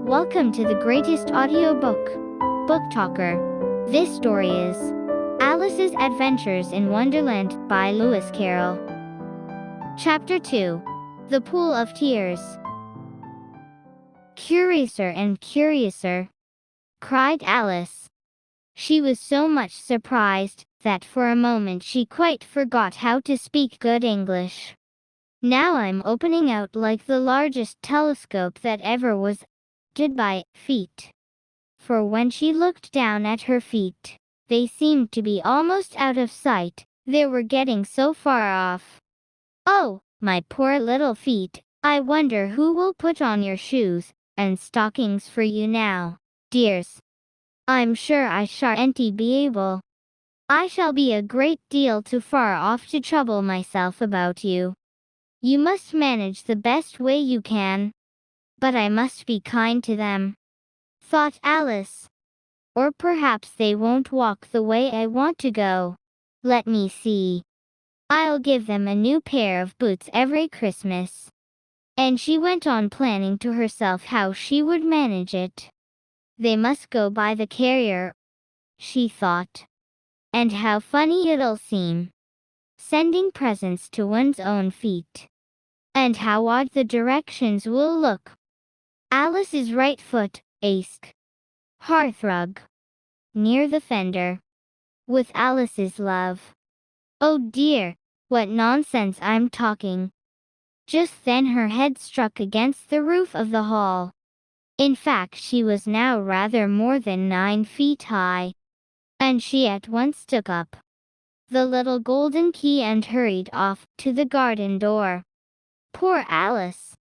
Welcome to the greatest audiobook, Book Talker. This story is Alice's Adventures in Wonderland by Lewis Carroll. Chapter 2. The Pool of Tears. Curiouser and curiouser, cried Alice. She was so much surprised that for a moment she quite forgot how to speak good English. Now I'm opening out like the largest telescope that ever was did by feet. For when she looked down at her feet, they seemed to be almost out of sight, they were getting so far off. Oh, my poor little feet, I wonder who will put on your shoes and stockings for you now, dears. I'm sure I shan't be able. I shall be a great deal too far off to trouble myself about you. You must manage the best way you can. But I must be kind to them, thought Alice. Or perhaps they won't walk the way I want to go. Let me see. I'll give them a new pair of boots every Christmas. And she went on planning to herself how she would manage it. They must go by the carrier, she thought. And how funny it'll seem, sending presents to one's own feet. And how odd the directions will look. Alice's right foot, ask. Hearthrug. Near the fender. With Alice's love. Oh dear, what nonsense I'm talking. Just then her head struck against the roof of the hall. In fact, she was now rather more than 9 feet high. And she at once took up the little golden key and hurried off to the garden door. Poor Alice!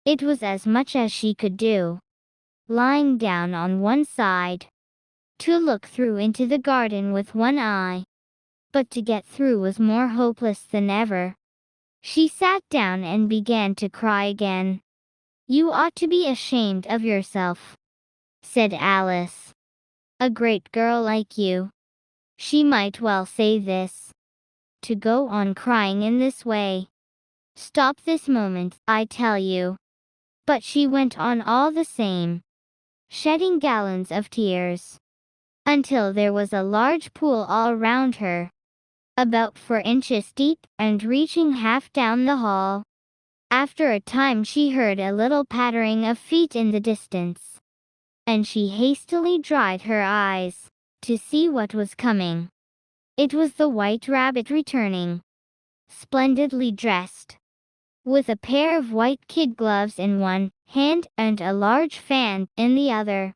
It was as much as she could do, lying down on one side, to look through into the garden with one eye. But to get through was more hopeless than ever. She sat down and began to cry again. You ought to be ashamed of yourself, said Alice. A great girl like you. She might well say this. To go on crying in this way. Stop this moment, I tell you. But she went on all the same, shedding gallons of tears, until there was a large pool all round her, about 4 inches deep and reaching half down the hall. After a time she heard a little pattering of feet in the distance, and she hastily dried her eyes, to see what was coming. It was the White Rabbit returning, splendidly dressed, with a pair of white kid gloves in one hand and a large fan in the other.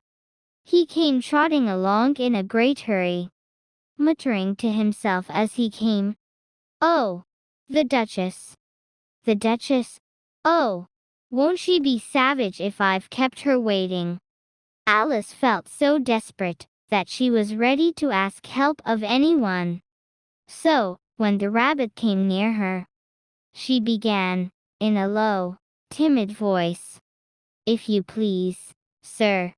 He came trotting along in a great hurry, muttering to himself as he came, Oh, the Duchess! The Duchess! Oh, won't she be savage if I've kept her waiting? Alice felt so desperate that she was ready to ask help of anyone. So, when the rabbit came near her, she began, in a low, timid voice, If you please, sir.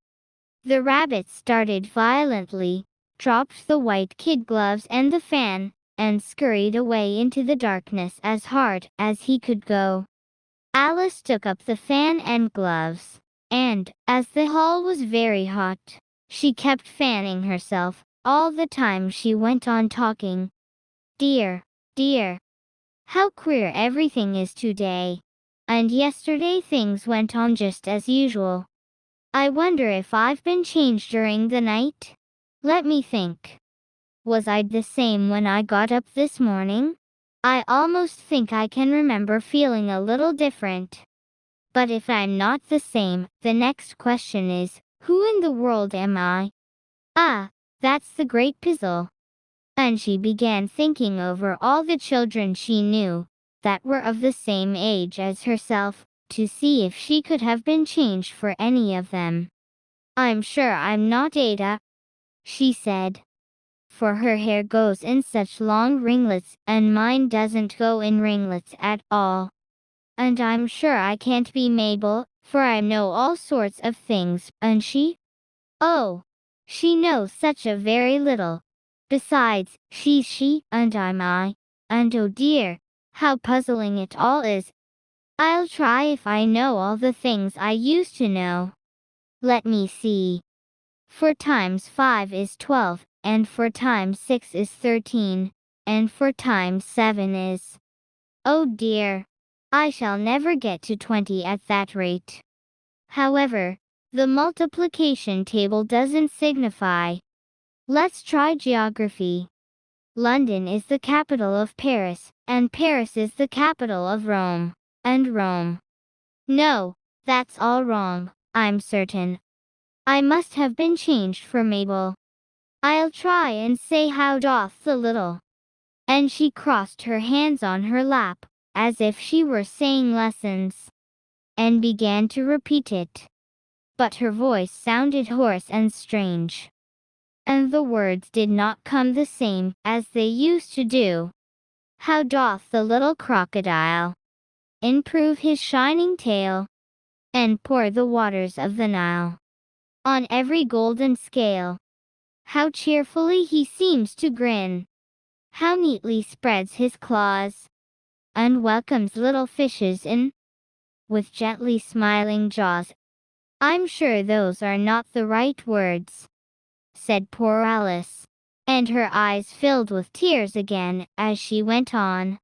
The rabbit started violently, dropped the white kid gloves and the fan, and scurried away into the darkness as hard as he could go. Alice took up the fan and gloves, and, as the hall was very hot, she kept fanning herself all the time she went on talking. Dear, dear, how queer everything is today. And yesterday things went on just as usual. I wonder if I've been changed during the night? Let me think. Was I the same when I got up this morning? I almost think I can remember feeling a little different. But if I'm not the same, the next question is, who in the world am I? Ah, that's the great puzzle. And she began thinking over all the children she knew, that were of the same age as herself, to see if she could have been changed for any of them. I'm sure I'm not Ada, she said. For her hair goes in such long ringlets and mine doesn't go in ringlets at all. And I'm sure I can't be Mabel, for I know all sorts of things, and she? Oh, she knows such a very little. Besides, she's she, and I'm I. And oh dear, how puzzling it all is. I'll try if I know all the things I used to know. Let me see. 4 times 5 is 12, and 4 times 6 is 13, and 4 times 7 is... Oh dear! I shall never get to 20 at that rate. However, the multiplication table doesn't signify. Let's try geography. London is the capital of Paris, and Paris is the capital of Rome, and Rome. No, that's all wrong, I'm certain. I must have been changed for Mabel. I'll try and say how doth the little. And she crossed her hands on her lap, as if she were saying lessons, and began to repeat it. But her voice sounded hoarse and strange, and the words did not come the same as they used to do. How doth the little crocodile improve his shining tail, and pour the waters of the Nile on every golden scale? How cheerfully he seems to grin, how neatly spreads his claws, and welcomes little fishes in with gently smiling jaws. I'm sure those are not the right words, said poor Alice, and her eyes filled with tears again as she went on.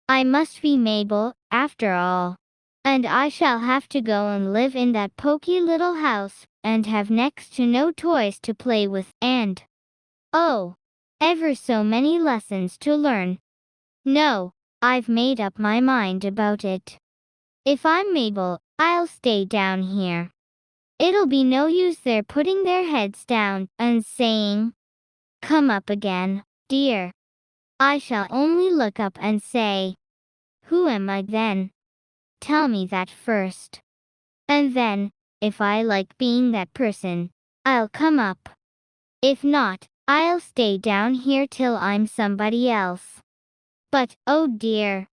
I must be Mabel, after all, and I shall have to go and live in that poky little house, and have next to no toys to play with, and, oh, ever so many lessons to learn. No, I've made up my mind about it. If I'm Mabel, I'll stay down here. It'll be no use their putting their heads down and saying, "Come up again, dear." I shall only look up and say, "Who am I then? Tell me that first. And then, if I like being that person, I'll come up. If not, I'll stay down here till I'm somebody else." But, oh dear,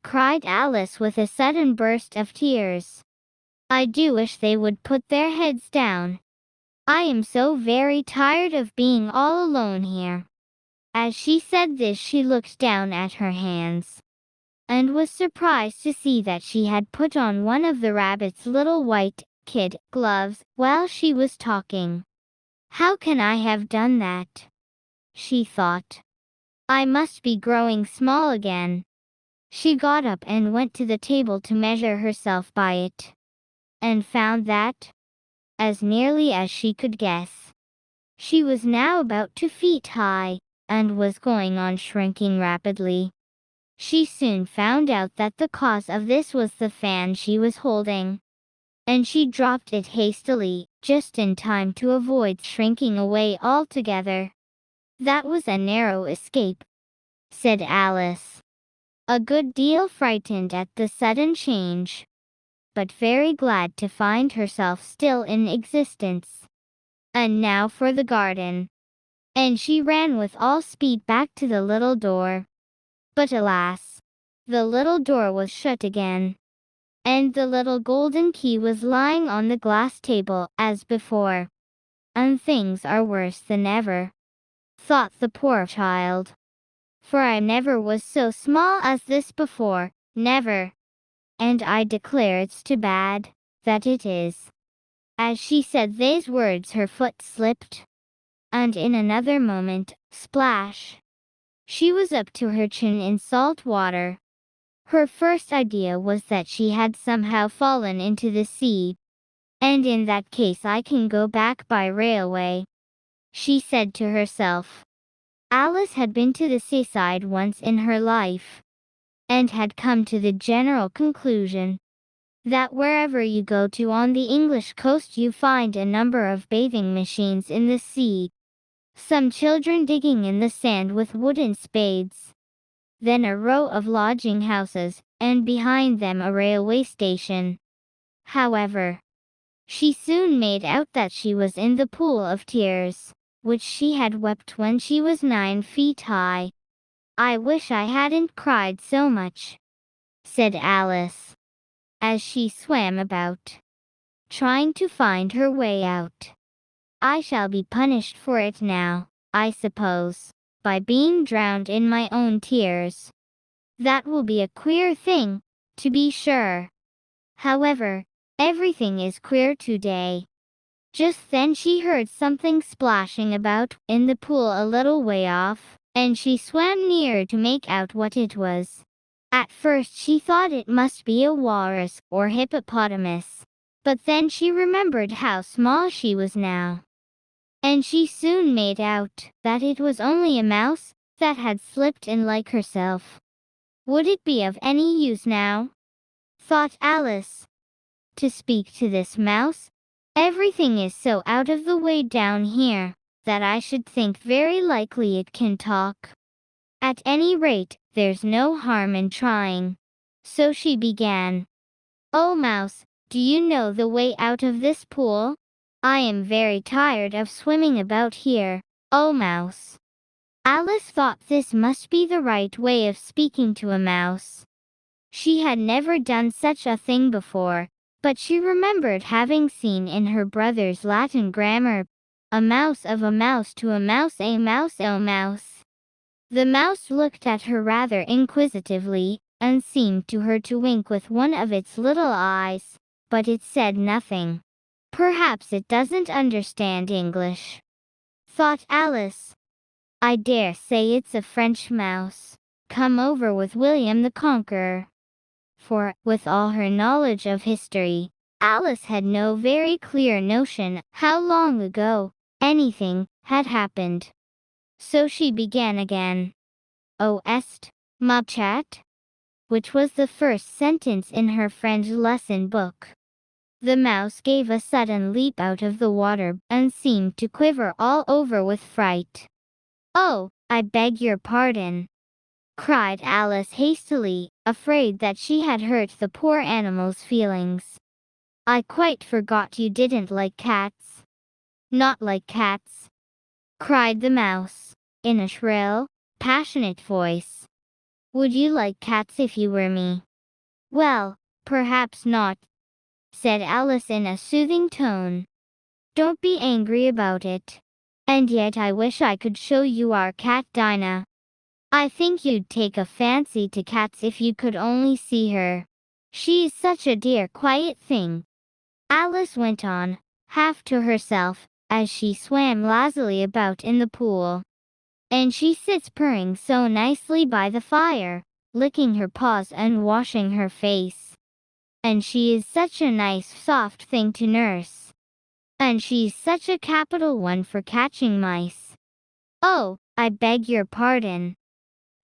cried Alice with a sudden burst of tears, I do wish they would put their heads down. I am so very tired of being all alone here. As she said this, she looked down at her hands, and was surprised to see that she had put on one of the rabbit's little white kid gloves while she was talking. How can I have done that? She thought. I must be growing small again. She got up and went to the table to measure herself by it, and found that, as nearly as she could guess, she was now about 2 feet high, and was going on shrinking rapidly. She soon found out that the cause of this was the fan she was holding, and she dropped it hastily, just in time to avoid shrinking away altogether. That was a narrow escape, said Alice, a good deal frightened at the sudden change, but very glad to find herself still in existence. And now for the garden. And she ran with all speed back to the little door. But alas, the little door was shut again, and the little golden key was lying on the glass table as before. And things are worse than ever, thought the poor child. For I never was so small as this before, never. And I declare it's too bad, that it is. As she said these words, her foot slipped, and in another moment, splash, she was up to her chin in salt water. Her first idea was that she had somehow fallen into the sea, and in that case I can go back by railway, she said to herself. Alice had been to the seaside once in her life, and had come to the general conclusion that wherever you go to on the English coast you find a number of bathing machines in the sea, some children digging in the sand with wooden spades, then a row of lodging houses, and behind them a railway station. However, she soon made out that she was in the pool of tears, which she had wept when she was 9 feet high. I wish I hadn't cried so much, said Alice, as she swam about, trying to find her way out. I shall be punished for it now, I suppose, by being drowned in my own tears. That will be a queer thing, to be sure. However, everything is queer today. Just then she heard something splashing about in the pool a little way off, and she swam nearer to make out what it was. At first she thought it must be a walrus or hippopotamus, but then she remembered how small she was now, and she soon made out that it was only a mouse that had slipped in like herself. Would it be of any use now? Thought Alice, to speak to this mouse? Everything is so out of the way down here that I should think very likely it can talk. At any rate, there's no harm in trying. So she began. Oh mouse, do you know the way out of this pool? I am very tired of swimming about here. Oh mouse. Alice thought this must be the right way of speaking to a mouse. She had never done such a thing before, but she remembered having seen in her brother's Latin grammar, a mouse of a mouse to a mouse, a mouse, oh mouse. The mouse looked at her rather inquisitively, and seemed to her to wink with one of its little eyes, but it said nothing. Perhaps it doesn't understand English, thought Alice. I dare say it's a French mouse, come over with William the Conqueror. For, with all her knowledge of history, Alice had no very clear notion how long ago anything had happened. So she began again. O est, ma chat? Which was the first sentence in her French lesson book. The mouse gave a sudden leap out of the water and seemed to quiver all over with fright. Oh, I beg your pardon, cried Alice hastily, afraid that she had hurt the poor animal's feelings. I quite forgot you didn't like cats. Not like cats, cried the mouse, in a shrill, passionate voice. Would you like cats if you were me? Well, perhaps not, said Alice in a soothing tone. Don't be angry about it. And yet I wish I could show you our cat Dinah. I think you'd take a fancy to cats if you could only see her. She's such a dear quiet thing. Alice went on, half to herself, as she swam lazily about in the pool. And she sits purring so nicely by the fire, licking her paws and washing her face. And she is such a nice soft thing to nurse. And she's such a capital one for catching mice. Oh, I beg your pardon,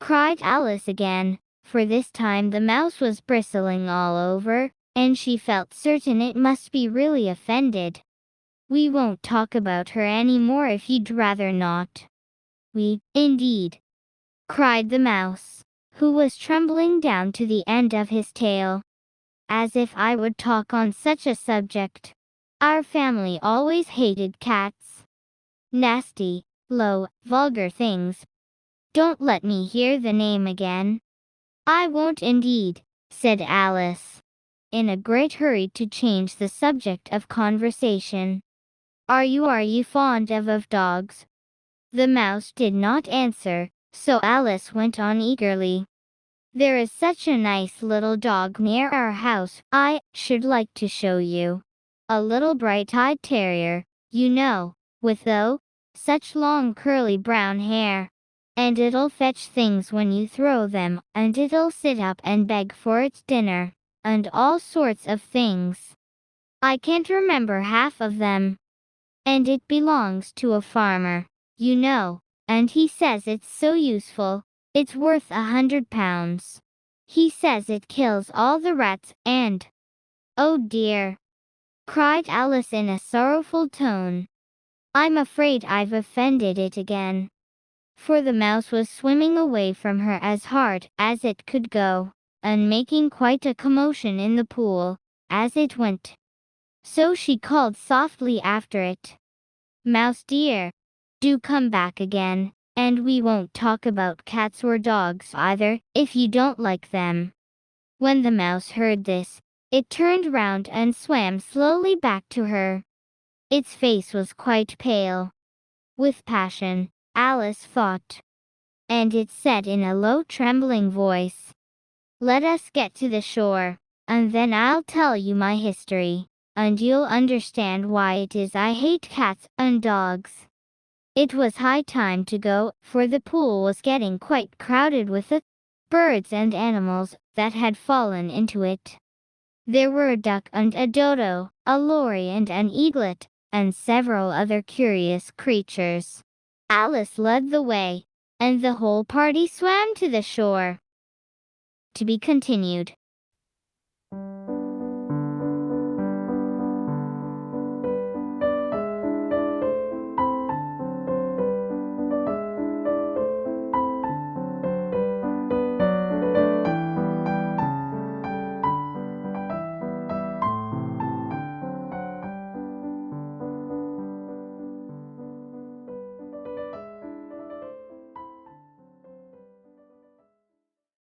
cried Alice again, for this time the mouse was bristling all over, and she felt certain it must be really offended. We won't talk about her any more if you'd rather not. We, indeed, cried the mouse, who was trembling down to the end of his tail. As if I would talk on such a subject. Our family always hated cats. Nasty, low, vulgar things. Don't let me hear the name again. I won't indeed, said Alice, in a great hurry to change the subject of conversation. Are you fond of dogs? The mouse did not answer, so Alice went on eagerly. There is such a nice little dog near our house I should like to show you. A little bright-eyed terrier, you know, with such long curly brown hair. And it'll fetch things when you throw them, and it'll sit up and beg for its dinner, and all sorts of things. I can't remember half of them. And it belongs to a farmer, you know, and he says it's so useful, it's worth £100. He says it kills all the rats and... Oh dear, cried Alice in a sorrowful tone. I'm afraid I've offended it again. For the mouse was swimming away from her as hard as it could go, and making quite a commotion in the pool as it went. So she called softly after it. Mouse dear, do come back again, and we won't talk about cats or dogs either, if you don't like them. When the mouse heard this, it turned round and swam slowly back to her. Its face was quite pale with passion, Alice thought. And it said in a low trembling voice, Let us get to the shore, and then I'll tell you my history. and you'll understand why it is I hate cats and dogs." It was high time to go, for the pool was getting quite crowded with the birds and animals that had fallen into it. There were a duck and a dodo, a lory and an eaglet, and several other curious creatures. Alice led the way, and the whole party swam to the shore. To be continued.